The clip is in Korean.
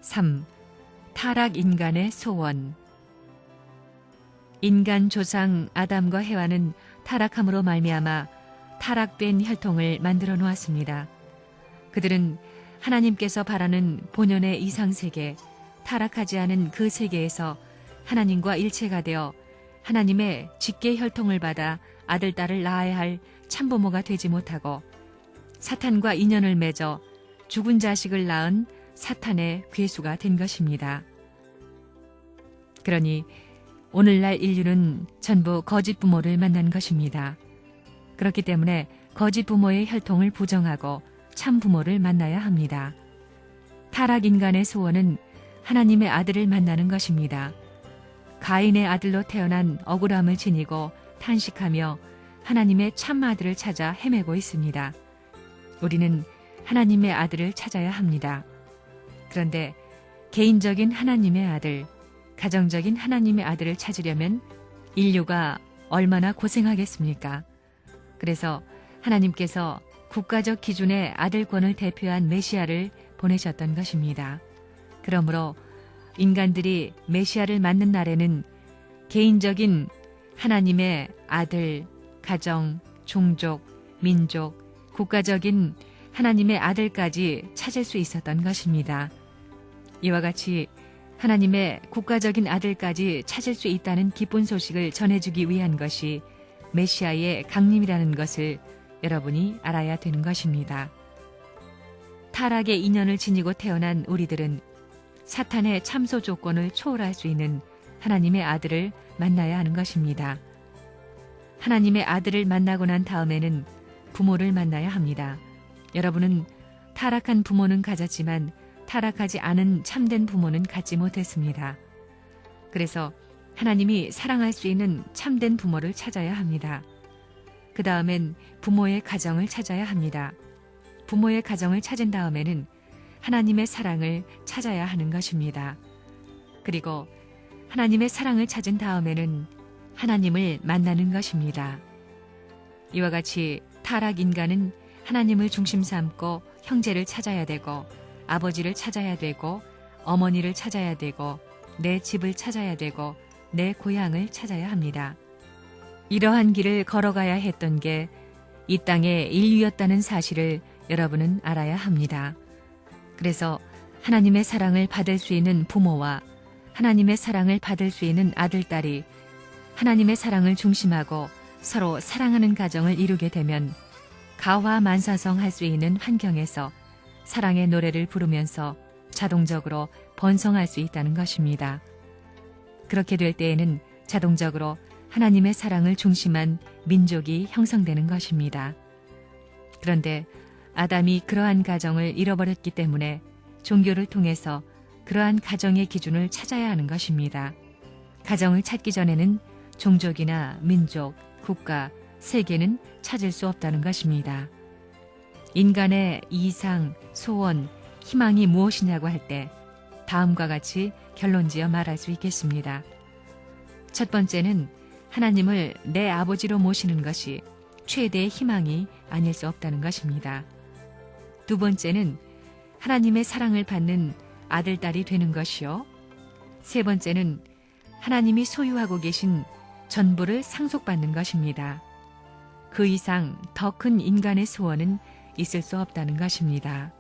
3. 타락 인간의 소원. 인간 조상 아담과 해와는 타락함으로 말미암아 타락된 혈통을 만들어 놓았습니다. 그들은 하나님께서 바라는 본연의 이상세계, 타락하지 않은 그 세계에서 하나님과 일체가 되어 하나님의 직계 혈통을 받아 아들, 딸을 낳아야 할 참부모가 되지 못하고 사탄과 인연을 맺어 죽은 자식을 낳은 사탄의 괴수가 된 것입니다. 그러니 오늘날 인류는 전부 거짓 부모를 만난 것입니다. 그렇기 때문에 거짓 부모의 혈통을 부정하고 참 부모를 만나야 합니다. 타락 인간의 소원은 하나님의 아들을 만나는 것입니다. 가인의 아들로 태어난 억울함을 지니고 탄식하며 하나님의 참 아들을 찾아 헤매고 있습니다. 우리는 하나님의 아들을 찾아야 합니다. 그런데 개인적인 하나님의 아들, 가정적인 하나님의 아들을 찾으려면 인류가 얼마나 고생하겠습니까? 그래서 하나님께서 국가적 기준의 아들권을 대표한 메시아를 보내셨던 것입니다. 그러므로 인간들이 메시아를 맞는 날에는 개인적인 하나님의 아들, 가정, 종족, 민족, 국가적인 하나님의 아들까지 찾을 수 있었던 것입니다. 이와 같이 하나님의 국가적인 아들까지 찾을 수 있다는 기쁜 소식을 전해주기 위한 것이 메시아의 강림이라는 것을 여러분이 알아야 되는 것입니다. 타락의 인연을 지니고 태어난 우리들은 사탄의 참소 조건을 초월할 수 있는 하나님의 아들을 만나야 하는 것입니다. 하나님의 아들을 만나고 난 다음에는 부모를 만나야 합니다. 여러분은 타락한 부모는 가졌지만 타락하지 않은 참된 부모는 갖지 못했습니다. 그래서 하나님이 사랑할 수 있는 참된 부모를 찾아야 합니다. 그 다음엔 부모의 가정을 찾아야 합니다. 부모의 가정을 찾은 다음에는 하나님의 사랑을 찾아야 하는 것입니다. 그리고 하나님의 사랑을 찾은 다음에는 하나님을 만나는 것입니다. 이와 같이 타락 인간은 하나님을 중심 삼고 형제를 찾아야 되고 아버지를 찾아야 되고 어머니를 찾아야 되고 내 집을 찾아야 되고 내 고향을 찾아야 합니다. 이러한 길을 걸어가야 했던 게 이 땅의 인류였다는 사실을 여러분은 알아야 합니다. 그래서 하나님의 사랑을 받을 수 있는 부모와 하나님의 사랑을 받을 수 있는 아들, 딸이 하나님의 사랑을 중심하고 서로 사랑하는 가정을 이루게 되면 가화만사성 할 수 있는 환경에서 사랑의 노래를 부르면서 자동적으로 번성할 수 있다는 것입니다. 그렇게 될 때에는 자동적으로 하나님의 사랑을 중심한 민족이 형성되는 것입니다. 그런데 아담이 그러한 가정을 잃어버렸기 때문에 종교를 통해서 그러한 가정의 기준을 찾아야 하는 것입니다. 가정을 찾기 전에는 종족이나 민족, 국가, 세계는 찾을 수 없다는 것입니다. 인간의 이상, 소원, 희망이 무엇이냐고 할 때 다음과 같이 결론지어 말할 수 있겠습니다. 첫 번째는 하나님을 내 아버지로 모시는 것이 최대의 희망이 아닐 수 없다는 것입니다. 두 번째는 하나님의 사랑을 받는 아들, 딸이 되는 것이요. 세 번째는 하나님이 소유하고 계신 전부를 상속받는 것입니다. 그 이상 더 큰 인간의 소원은 있을 수 없다는 것입니다.